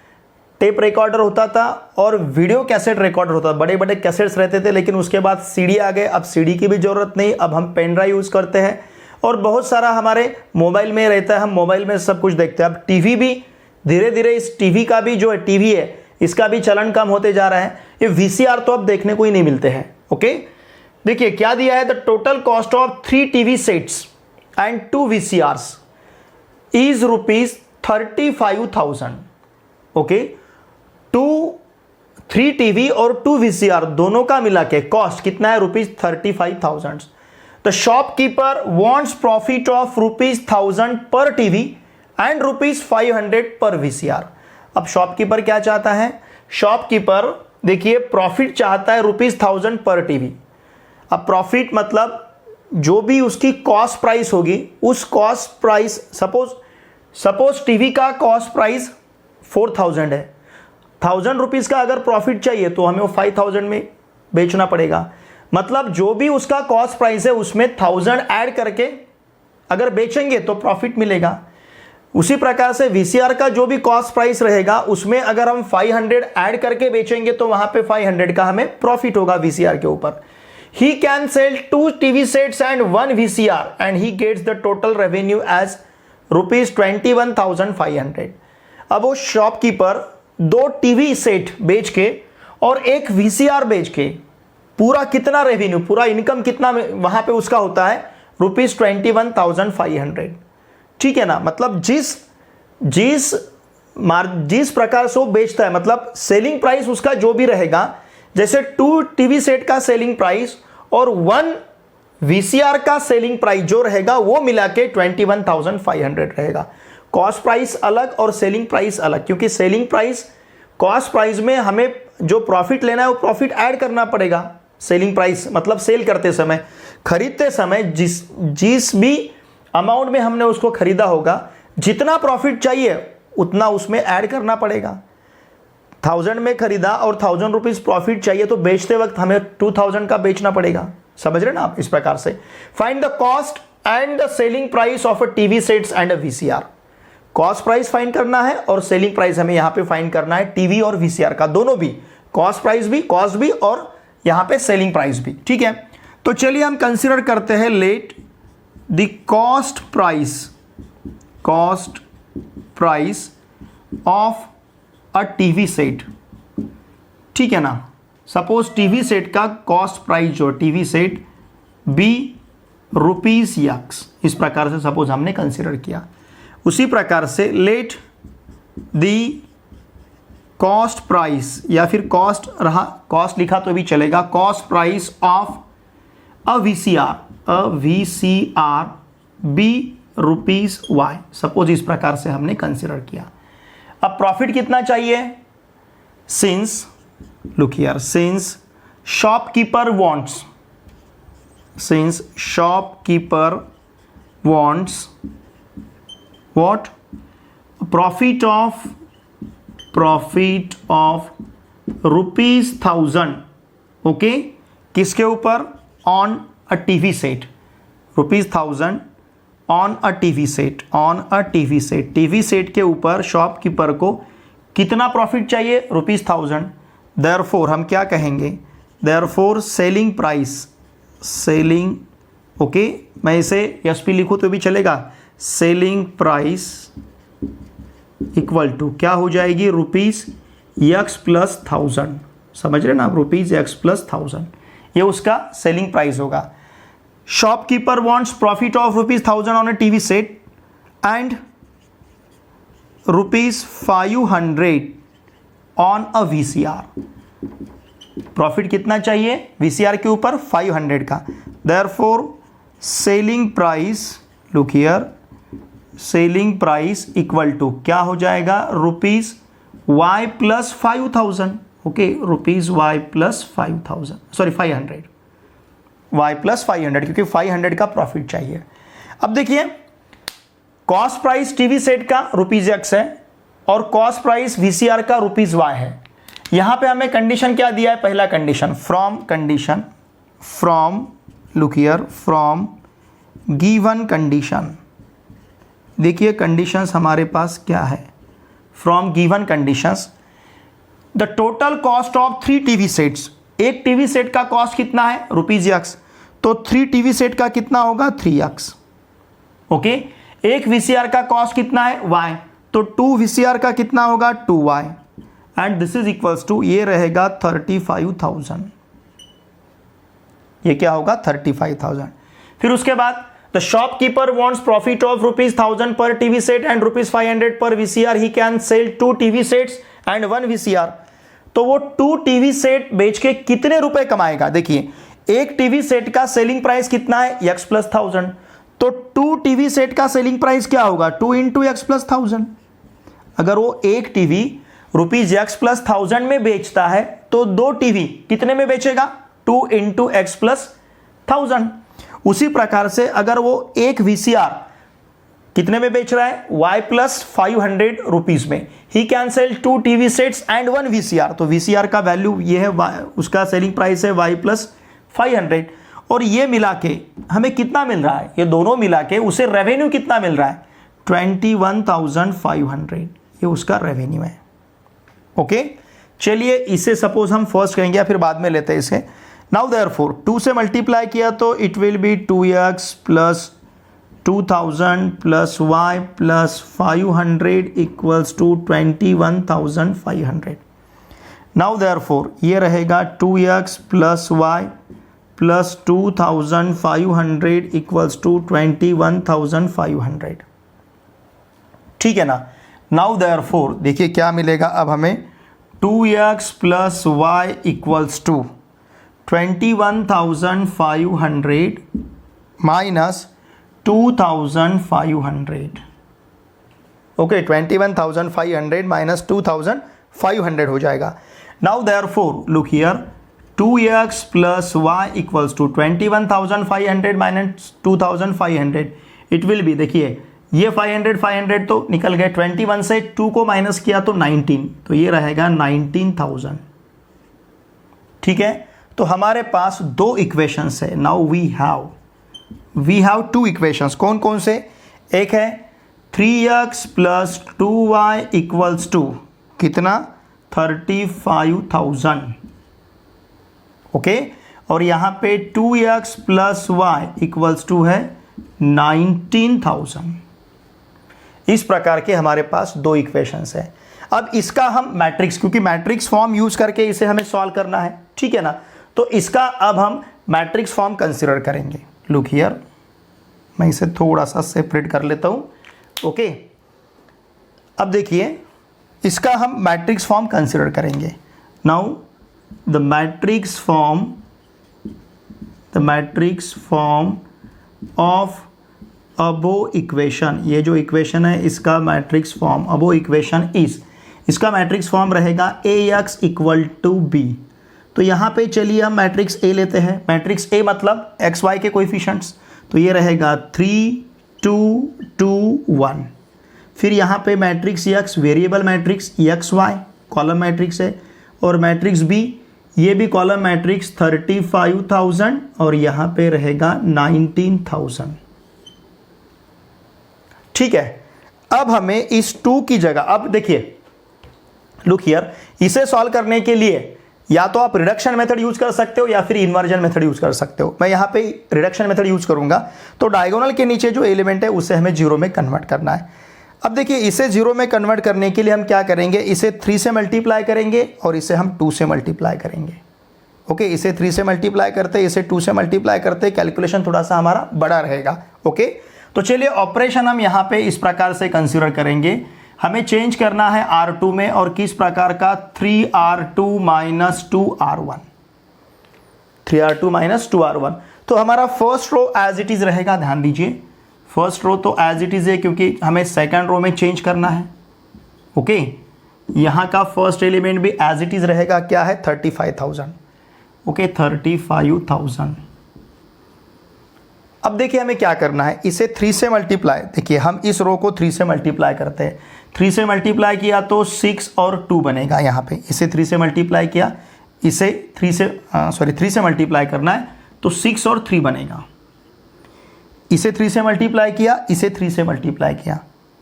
टेप रिकॉर्डर होता था और वीडियो कैसेट रिकॉर्डर होता था, बड़े बड़े कैसेट्स रहते थे, लेकिन उसके बाद सीडी आ गए। अब सीडी की भी ज़रूरत नहीं, अब हम पेन ड्राइव यूज़ करते हैं और बहुत सारा हमारे मोबाइल में रहता है, हम मोबाइल में सब कुछ देखते हैं। अब टीवी भी धीरे धीरे, इस टीवी का भी जो है टीवी है इसका भी चलन कम होते जा रहा है। ये वीसीआर तो अब देखने को ही नहीं मिलते हैं। ओके, देखिए क्या दिया है, the total cost of 3 TV sets and 2 VCRs is ₹35,000। Okay, 3 TV और 2 VCR दोनों का मिला के कॉस्ट कितना है, ₹35,000। The shopkeeper wants profit of ₹1,000 पर टीवी एंड ₹500 पर VCR। अब शॉपकीपर क्या चाहता है, शॉपकीपर देखिए प्रॉफिट चाहता है ₹1,000 पर टीवी। अब प्रॉफिट मतलब जो भी उसकी कॉस्ट प्राइस होगी, उस कॉस्ट प्राइस, सपोज टीवी का कॉस्ट प्राइस 4,000 है, ₹1,000 का अगर प्रॉफिट चाहिए तो हमें वो 5,000 में बेचना पड़ेगा। मतलब जो भी उसका कॉस्ट प्राइस है उसमें 1,000 ऐड करके अगर बेचेंगे तो प्रॉफिट मिलेगा। उसी प्रकार से VCR का जो भी कॉस्ट प्राइस रहेगा उसमें अगर हम 500 ऐड करके बेचेंगे तो वहां पे 500 का हमें प्रॉफिट होगा VCR के ऊपर। He can sell 2 TV sets and 1 VCR and he gets the total revenue as ₹21,500। अब वो शॉपकीपर 2 टीवी सेट बेच के और 1 VCR बेच के पूरा कितना रेवेन्यू, पूरा इनकम कितना वहां पे उसका होता है, ₹21,500। ठीक है ना, मतलब जिस प्रकार से वो बेचता है, मतलब सेलिंग प्राइस उसका जो भी रहेगा, जैसे 2 टीवी सेट का सेलिंग प्राइस और 1 VCR का सेलिंग प्राइस जो रहेगा वो मिला के 21,500 रहेगा। कॉस्ट प्राइस अलग और सेलिंग प्राइस अलग, क्योंकि सेलिंग प्राइस, कॉस्ट प्राइस में हमें जो प्रॉफिट लेना है वो प्रॉफिट ऐड करना पड़ेगा। सेलिंग प्राइस मतलब सेल करते समय, खरीदते समय जिस भी अमाउंट में हमने उसको खरीदा होगा, जितना प्रॉफिट चाहिए उतना उसमें ऐड करना पड़ेगा। 1,000 में खरीदा और ₹1,000 प्रॉफिट चाहिए तो बेचते वक्त हमें 2,000 का बेचना पड़ेगा। समझ रहे ना आप? इस प्रकार से find the cost and the selling price of a TV sets and a VCR। Cost price find करना है और सेलिंग प्राइस हमें यहां पे फाइंड करना है, टीवी और VCR का, दोनों भी, कॉस्ट प्राइस भी, कॉस्ट भी और यहां पे सेलिंग प्राइस भी। ठीक है, तो चलिए हम कंसीडर करते हैं, let the cost price of a TV set. ठीक है ना, सपोज टीवी सेट का कॉस्ट प्राइस जो टीवी सेट बी ₹X, इस प्रकार से सपोज हमने कंसीडर किया। उसी प्रकार से लेट द कॉस्ट प्राइस, या फिर कॉस्ट रहा, कॉस्ट लिखा तो भी चलेगा, cost price of a VCR be ₹Y। Suppose इस प्रकार से हमने कंसीडर किया। अब प्रॉफिट कितना चाहिए, since look here, since shopkeeper wants what, profit of ₹1,000। Okay, किसके ऊपर, on a TV set, ₹1,000 on a TV set, TV set के ऊपर शॉपकीपर को कितना प्रॉफिट चाहिए, ₹1,000। देयरफॉर हम क्या कहेंगे, देयरफॉर सेलिंग प्राइस, ओके, मैं इसे SP लिखूं तो भी चलेगा, सेलिंग प्राइस इक्वल टू क्या हो जाएगी, ₹X + 1,000। समझ रहे ना आप, ₹X + 1,000, ये उसका सेलिंग प्राइस होगा। Shopkeeper wants profit of ₹1,000 on a TV set and ₹500 on a VCR। Profit कितना चाहिए VCR के ऊपर, 500 का। Therefore selling price, look here, selling price equal to क्या हो जाएगा, ₹Y + 5,000। Okay, ₹Y + 5,000, sorry 500, Y + 500, क्योंकि 500 का प्रॉफिट चाहिए। अब देखिए, कॉस्ट प्राइस टीवी सेट का ₹X है और कॉस्ट प्राइस VCR का ₹Y है। यहां पे हमें कंडीशन क्या दिया है, पहला condition, from look here, from given condition. देखिए कंडीशंस हमारे पास क्या है, from given conditions the total cost of 3 TV sets, एक टीवी सेट का कॉस्ट कितना है ₹x, तो 3 टीवी सेट का कितना होगा 3x। ओके, एक VCR का कॉस्ट कितना है y, तो 2 VCR का कितना होगा 2y, and this is equals to, ये रहेगा 35,000, ये क्या होगा 35,000। फिर उसके बाद the shopkeeper wants profit of ₹1000 पर टीवी सेट एंड ₹500 पर VCR, he can sell 2 TV sets and 1 VCR। तो वो 2 टीवी सेट बेच के कितने रुपए कमाएगा? देखिए, एक टीवी सेट का सेलिंग प्राइस कितना है x + 1000, तो 2 टीवी सेट का सेलिंग प्राइस क्या होगा 2 × x + 1000। अगर वो एक टीवी ₹x + 1000 में बेचता है तो 2 टीवी कितने में बेचेगा 2 × x + 1000। उसी प्रकार से अगर वो एक VCR कितने में बेच रहा है y + 500 रुपीज में, he can sell 2 TV sets and 1 VCR, तो VCR का वैल्यू ये है, उसका सेलिंग प्राइस है y + 500, और ये मिला के हमें कितना मिल रहा है, ये दोनों मिला के उसे रेवेन्यू कितना मिल रहा है 21,500, ये उसका रेवेन्यू है। ओके, चलिए इसे सपोज हम फर्स्ट करेंगे या फिर बाद में लेते हैं इसे। नाउ देयरफॉर 2 से मल्टीप्लाई किया तो it will be 2x + 2000 + y + 500 equals to 21,500। Now therefore ये रहेगा 2x + y + 2,500 इक्वल्स टू 21,500। ठीक है ना। नाउ देयरफॉर देखिए क्या मिलेगा अब हमें, 2x + y equals to 21,500 minus 2,500। Okay, 21,500 minus 2,500 हो जाएगा। Now therefore look here, 2x + y equals to 21,500 minus 2,500, it will be, देखिए ये 500 तो निकल गए, 21 से 2 को माइनस किया तो 19, तो ये रहेगा 19,000। ठीक है, तो हमारे पास 2 इक्वेशंस है। नाउ वी हैव 2 इक्वेशंस, कौन कौन से? एक है 3x + 2y इक्वल्स टू कितना 35,000। ओके, और यहां पे 2x + y इक्वल्स टू है 19,000। इस प्रकार के हमारे पास 2 इक्वेशंस है। अब इसका हम मैट्रिक्स, क्योंकि मैट्रिक्स फॉर्म यूज करके इसे हमें सॉल्व करना है, ठीक है ना, तो इसका अब हम मैट्रिक्स फॉर्म कंसीडर करेंगे। लुक हियर, मैं इसे थोड़ा सा सेपरेट कर लेता हूं। ओके, अब देखिए इसका हम मैट्रिक्स फॉर्म कंसीडर करेंगे। Now the matrix form of above equation, ये जो इक्वेशन है इसका matrix form, above equation is, इसका मैट्रिक्स फॉर्म रहेगा AX = B। तो यहाँ पे चलिए हम मैट्रिक्स A लेते हैं। मैट्रिक्स A मतलब XY के कोएफिशिएंट्स, तो ये रहेगा 3 2 2 1। फिर यहाँ पे matrix X variable matrix XY column matrix है, और मैट्रिक्स B ये भी कॉलम मैट्रिक्स 35,000 और यहाँ पे रहेगा 19,000। ठीक है, अब हमें इस 2 की जगह, अब देखिए लुक हियर, इसे सॉल्व करने के लिए या तो आप रिडक्शन मेथड यूज कर सकते हो या फिर इन्वर्जन मेथड यूज कर सकते हो। मैं यहाँ पे रिडक्शन मेथड यूज करूंगा, तो डायगोनल के नीचे जो एलिमेंट है उसे हमें 0 में कन्वर्ट करना है। अब देखिए इसे 0 में कन्वर्ट करने के लिए हम क्या करेंगे, इसे 3 से मल्टीप्लाई करेंगे और इसे हम 2 से मल्टीप्लाई करेंगे। ओके, इसे 3 से मल्टीप्लाई करते, इसे 2 से मल्टीप्लाई करते, कैलकुलेशन थोड़ा सा हमारा बड़ा रहेगा। ओके, तो चलिए ऑपरेशन हम यहाँ पे इस प्रकार से कंसीडर करेंगे। हमें चेंज करना है R2 में, और किस प्रकार का 3R2 - 2R1, 3R2 - 2R1। तो हमारा first row as it is रहेगा, ध्यान दीजिए फर्स्ट रो तो एज इट इज है क्योंकि हमें सेकंड रो में चेंज करना है। ओके, यहाँ का फर्स्ट एलिमेंट भी एज इट इज रहेगा, क्या है 35,000। ओके, 35,000। अब देखिए हमें क्या करना है, इसे 3 से मल्टीप्लाई, देखिए हम इस रो को 3 से मल्टीप्लाई करते हैं। 3 से मल्टीप्लाई किया तो 6 और 2 बनेगा। यहाँ पे इसे 3 से मल्टीप्लाई किया, इसे 3 से मल्टीप्लाई करना है तो 6 और 3 बनेगा। इसे 3 से मल्टीप्लाई किया, इसे 3 से मल्टीप्लाई किया,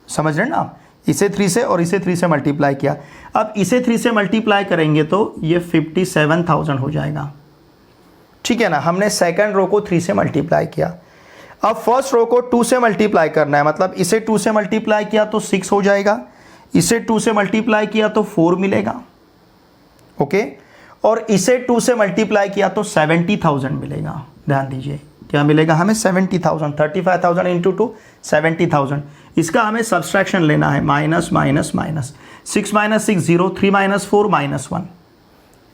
समझ रहे हैं ना आप, इसे 3 से और इसे 3 से मल्टीप्लाई किया। अब इसे 3 से मल्टीप्लाई करेंगे तो ये 57,000 हो जाएगा, ठीक है ना। हमने सेकंड रो को 3 से मल्टीप्लाई किया। अब फर्स्ट रो को 2 से मल्टीप्लाई करना है, मतलब इसे 2 से मल्टीप्लाई किया तो 6 हो जाएगा, इसे 2 से मल्टीप्लाई किया तो 4 मिलेगा, ओके, और इसे 2 से मल्टीप्लाई किया तो 70,000 मिलेगा। ध्यान दीजिए क्या मिलेगा हमें, 70,000, 35,000 इंटू 2 70,000। इसका हमें सब्सट्रैक्शन लेना है, minus minus minus, 6 minus 6 0, 3 minus 4 -1,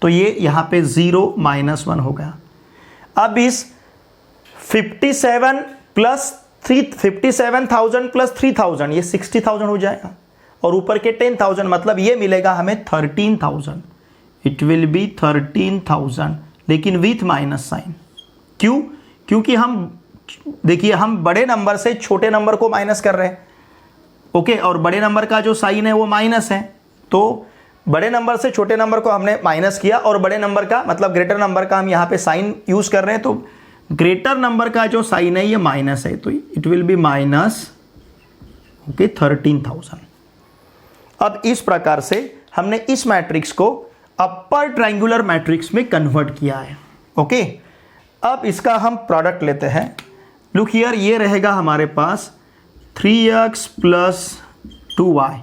तो ये यहाँ पे 0 -1 हो गया। अब इस 57,000 प्लस 3,000 ये 60,000 हो जाएगा, और ऊपर के 10,000 मतलब ये मिलेगा हमें 13,000। इट विल बी 13,000, लेकिन विथ माइनस साइन। क्यों? क्योंकि हम देखिए हम बड़े नंबर से छोटे नंबर को माइनस कर रहे हैं, ओके, और बड़े नंबर का जो साइन है वो माइनस है, तो बड़े नंबर से छोटे नंबर को हमने माइनस किया, और बड़े नंबर का मतलब ग्रेटर नंबर का हम यहाँ पे साइन यूज कर रहे हैं, तो ग्रेटर नंबर का जो साइन है ये माइनस है, तो it will B minus, okay, 13,000। अब इस प्रकार से हमने इस मैट्रिक्स को अपर ट्रायंगुलर मैट्रिक्स में कन्वर्ट किया है, ओके। अब इसका हम प्रोडक्ट लेते हैं। लुक हियर, ये रहेगा हमारे पास 3x प्लस 2y,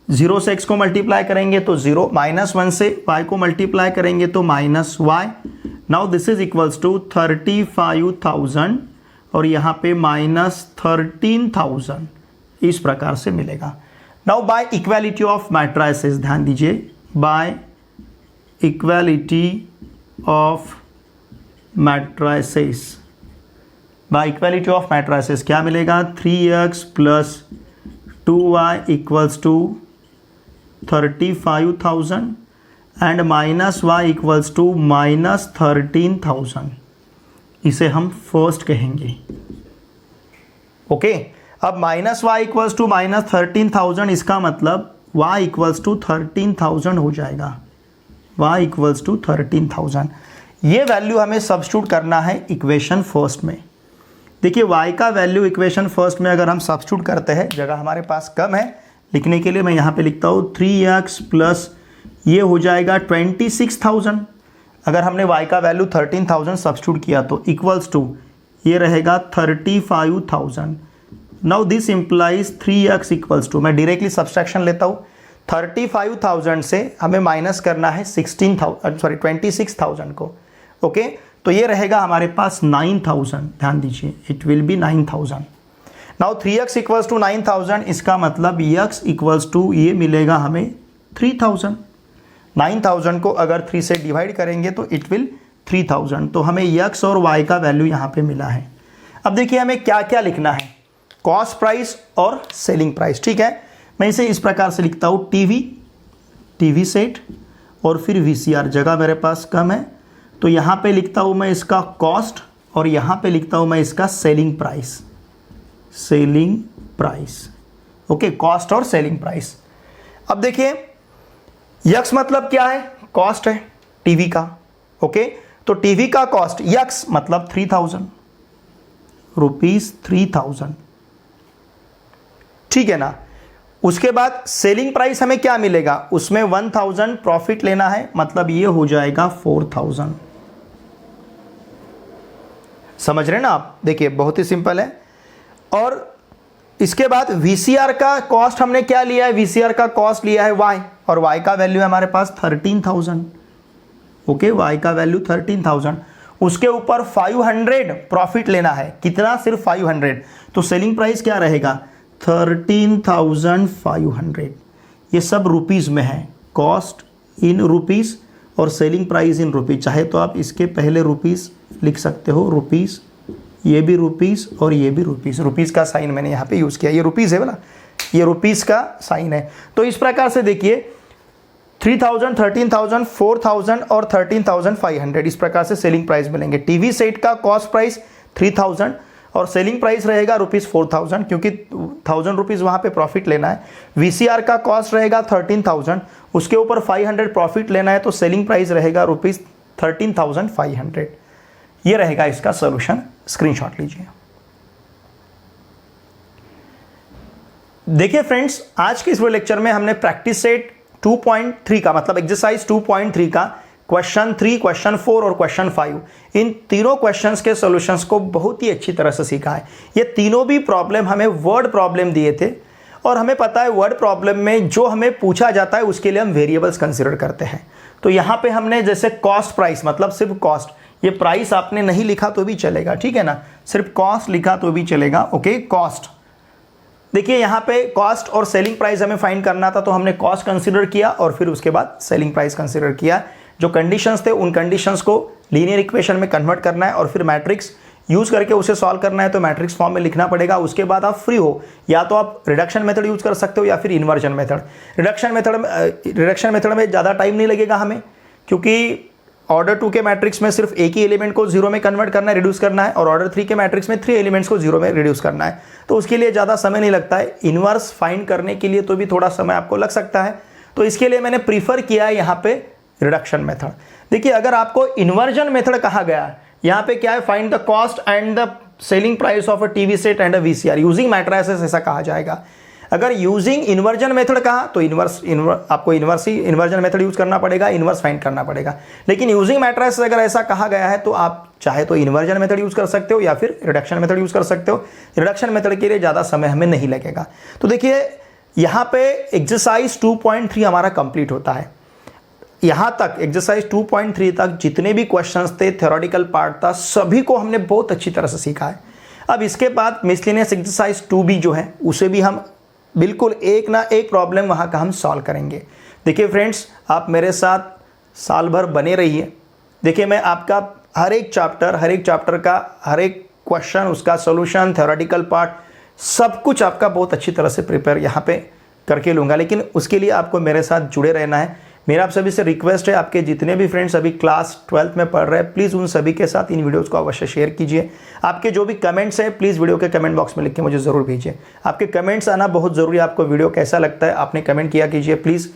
0 से x को मल्टीप्लाई करेंगे तो 0, -1 से y को मल्टीप्लाई करेंगे तो -y। Now this is equals to 35,000 और यहाँ पे -13,000, इस प्रकार से मिलेगा। Now by equality of matrices, ध्यान दीजिए, by equality of matrices, by equality of matrices क्या मिलेगा, 3x plus 2y equals to 35,000 and -y equals to -13,000। इसे हम फर्स्ट कहेंगे, ओके। अब -y इक्वल्स टू -13,000, इसका मतलब y इक्वल्स टू 13,000 हो जाएगा, y इक्वल्स टू 13,000। ये वैल्यू हमें सब्स्टिट्यूट करना है इक्वेशन फर्स्ट में। देखिए y का वैल्यू इक्वेशन फर्स्ट में अगर हम सब्स्टिट्यूट करते हैं, जगह हमारे पास कम है लिखने के लिए, मैं यहाँ पे लिखता हूँ 3x प्लस ये हो जाएगा 26,000। अगर हमने y का वैल्यू 13,000 सब्स्टिट्यूट किया तो इक्वल्स टू ये रहेगा 35,000। Now this implies 3x equals to, मैं डायरेक्टली सब्सट्रैक्शन लेता हूँ, 35,000 से हमें माइनस करना है 26,000 को, ओके, तो ये रहेगा हमारे पास 9,000। ध्यान दीजिए, it will be 9,000। Now 3x equals to 9,000, इसका मतलब x इक्वल्स टू ये मिलेगा हमें 3,000। 9,000 को अगर 3 से डिवाइड करेंगे तो इट विल 3,000, तो हमें x और y का वैल्यू यहाँ पे मिला है। अब देखिए हमें क्या क्या लिखना है, कॉस्ट प्राइस और सेलिंग प्राइस, ठीक है। मैं इसे इस प्रकार से लिखता हूँ, टीवी सेट और फिर VCR, जगह मेरे पास कम है तो यहाँ पे लिखता हूँ मैं इसका कॉस्ट और यहाँ पे लिखता हूँ मैं इसका सेलिंग प्राइस, ओके, कॉस्ट और सेलिंग प्राइस। अब देखिए यक्स मतलब क्या है, कॉस्ट है टीवी का, ओके, तो टीवी का कॉस्ट यक्स मतलब 3,000 रुपीज, 3,000, ठीक है ना। उसके बाद सेलिंग प्राइस हमें क्या मिलेगा, उसमें 1,000 प्रॉफिट लेना है, मतलब ये हो जाएगा 4,000। समझ रहे ना आप, देखिए बहुत ही सिंपल है। और इसके बाद VCR का कॉस्ट हमने क्या लिया है, VCR का कॉस्ट लिया है y, और y का वैल्यू है हमारे पास 13,000, ओके, y का वैल्यू 13,000। उसके ऊपर 500 प्रॉफिट लेना है, कितना, सिर्फ 500, तो सेलिंग प्राइस क्या रहेगा 13,500। ये सब रुपीज़ में है, कॉस्ट इन रुपीज़ और सेलिंग प्राइस इन रुपीज़। चाहे तो आप इसके पहले रुपीज़ लिख सकते हो, रुपीज़, ये भी रुपीज़ और ये भी रुपीज़। रुपीज़ का साइन मैंने यहाँ पे यूज़ किया, ये रुपीज़ है बोला, ये रुपीज़ का साइन है। तो इस प्रकार से देखिए 3,000, 13,000, 4,000 और 13,500, इस प्रकार से सेलिंग प्राइस मिलेंगे। टीवी सेट का कॉस्ट प्राइस 3,000 और सेलिंग प्राइस रहेगा ₹4,000, क्योंकि 1,000 रुपीज़ वहाँ पे प्रॉफिट लेना है। VCR का कॉस्ट रहेगा 13,000, उसके ऊपर 500 प्रॉफिट लेना है, तो सेलिंग प्राइस रहेगा ₹13,500। ये रहेगा इसका सोल्यूशन, स्क्रीनशॉट लीजिए। देखिए फ्रेंड्स, आज के इस वीडियो लेक्चर में हमने प्रैक्टिस सेट 2.3 का मतलब एक्सरसाइज 2.3 का क्वेश्चन 3, क्वेश्चन 4 और क्वेश्चन 5, इन तीनों क्वेश्चंस के सॉल्यूशंस को बहुत ही अच्छी तरह से सीखा है। ये तीनों भी प्रॉब्लम हमें वर्ड प्रॉब्लम दिए थे और हमें पता है वर्ड प्रॉब्लम में जो हमें पूछा जाता है उसके लिए हम वेरिएबल्स कंसिडर करते हैं। तो यहाँ पे हमने जैसे कॉस्ट प्राइस मतलब सिर्फ कॉस्ट, ये प्राइस आपने नहीं लिखा तो भी चलेगा, ठीक है ना, सिर्फ कॉस्ट लिखा तो भी चलेगा। Okay, cost. देखिए यहाँ पे कॉस्ट और सेलिंग प्राइस हमें फाइंड करना था, तो हमने कॉस्ट कंसीडर किया और फिर उसके बाद सेलिंग प्राइस कंसीडर किया। जो कंडीशंस थे उन कंडीशंस को लीनियर इक्वेशन में कन्वर्ट करना है और फिर मैट्रिक्स यूज करके उसे सॉल्व करना है, तो मैट्रिक्स फॉर्म में लिखना पड़ेगा। उसके बाद आप फ्री हो, या तो आप रिडक्शन मेथड यूज कर सकते हो या फिर इन्वर्जन मेथड। रिडक्शन मेथड में ज़्यादा टाइम नहीं लगेगा हमें, क्योंकि ऑर्डर 2 के मैट्रिक्स में सिर्फ एक ही एलिमेंट को 0 में कन्वर्ट करना है, रिड्यूस करना है, और ऑर्डर 3 के मैट्रिक्स में 3 एलिमेंट्स को 0 में रिड्यूस करना है, तो उसके लिए ज़्यादा समय नहीं लगता है। इन्वर्स फाइंड करने के लिए तो भी थोड़ा समय आपको लग सकता है, तो इसके लिए मैंने प्रीफर किया है यहाँ पे रिडक्शन मेथड। देखिए अगर आपको इन्वर्जन मेथड कहा गया है, यहाँ पे क्या है, find the cost and the selling price of a TV set and a VCR using matrices, ऐसा कहा जाएगा। अगर यूजिंग इन्वर्जन मेथड कहा तो आपको इन्वर्जन मेथड यूज करना पड़ेगा, इन्वर्स फाइंड करना पड़ेगा। लेकिन यूजिंग मैट्रिसेस अगर ऐसा कहा गया है तो आप चाहे तो इन्वर्जन मेथड यूज कर सकते हो या फिर रिडक्शन मेथड यूज कर सकते हो। रिडक्शन मेथड के लिए ज़्यादा समय हमें नहीं लगेगा। तो देखिए यहाँ पे एक्सरसाइज 2.3 हमारा कंप्लीट होता है। यहाँ तक एक्सरसाइज 2.3 तक जितने भी क्वेश्चंस थे, थ्योरेटिकल पार्ट था, सभी को हमने बहुत अच्छी तरह से सीखा है। अब इसके बाद मिसलेनियस एक्सरसाइज 2B जो है उसे भी हम बिल्कुल एक ना एक प्रॉब्लम वहाँ का हम सॉल्व करेंगे। देखिए फ्रेंड्स, आप मेरे साथ साल भर बने रहिए। देखिए मैं आपका हर एक चैप्टर का हर एक क्वेश्चन, उसका सॉल्यूशन, थ्योरेटिकल पार्ट, सब कुछ आपका बहुत अच्छी तरह से प्रिपेयर यहाँ पे करके लूँगा। लेकिन उसके लिए आपको मेरे साथ जुड़े रहना है। मेरा आप सभी से रिक्वेस्ट है, आपके जितने भी फ्रेंड्स अभी क्लास 12th में पढ़ रहे हैं, प्लीज़ उन सभी के साथ इन वीडियोस को अवश्य शेयर कीजिए। आपके जो भी कमेंट्स हैं प्लीज़ वीडियो के कमेंट बॉक्स में लिख के मुझे ज़रूर भेजिए। आपके कमेंट्स आना बहुत ज़रूरी है। आपको वीडियो कैसा लगता है आपने कमेंट किया कीजिए प्लीज़।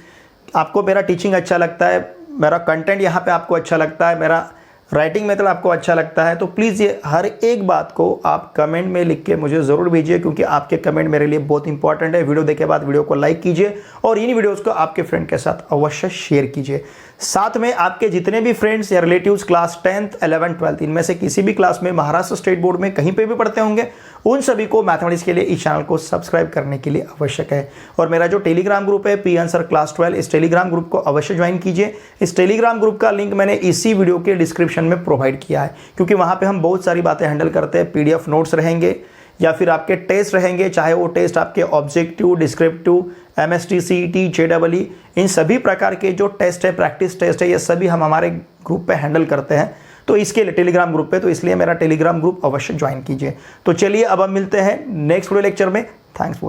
आपको मेरा टीचिंग अच्छा लगता है, मेरा कंटेंट यहाँ पर आपको अच्छा लगता है, मेरा राइटिंग मेथड आपको अच्छा लगता है, तो प्लीज़ ये हर एक बात को आप कमेंट में लिख के मुझे ज़रूर भेजिए, क्योंकि आपके कमेंट मेरे लिए बहुत इंपॉर्टेंट है। वीडियो देखे बाद वीडियो को लाइक कीजिए और इन वीडियोस को आपके फ्रेंड के साथ अवश्य शेयर कीजिए। साथ में आपके जितने भी फ्रेंड्स या relatives class 10th, 11th, 12th इनमें से किसी भी क्लास में महाराष्ट्र स्टेट बोर्ड में कहीं पे भी पढ़ते होंगे, उन सभी को मैथमेटिक्स के लिए इस चैनल को सब्सक्राइब करने के लिए आवश्यक है। और मेरा जो टेलीग्राम ग्रुप है पी आंसर क्लास 12, इस टेलीग्राम ग्रुप को अवश्य ज्वाइन कीजिए। इस टेलीग्राम ग्रुप का लिंक मैंने इसी वीडियो के डिस्क्रिप्शन में प्रोवाइड किया है, क्योंकि वहाँ पर हम बहुत सारी बातें हैंडल करते हैं। PDF नोट्स रहेंगे या फिर आपके टेस्ट रहेंगे, चाहे वो टेस्ट आपके objective, descriptive, MST, CET, JEE, इन सभी प्रकार के जो टेस्ट है, प्रैक्टिस टेस्ट है, ये सभी हम हमारे ग्रुप पे हैंडल करते हैं। तो इसके लिए टेलीग्राम ग्रुप पे, तो इसलिए मेरा टेलीग्राम ग्रुप अवश्य ज्वाइन कीजिए। तो चलिए अब हम मिलते हैं नेक्स्ट वीडियो लेक्चर में। Thanks for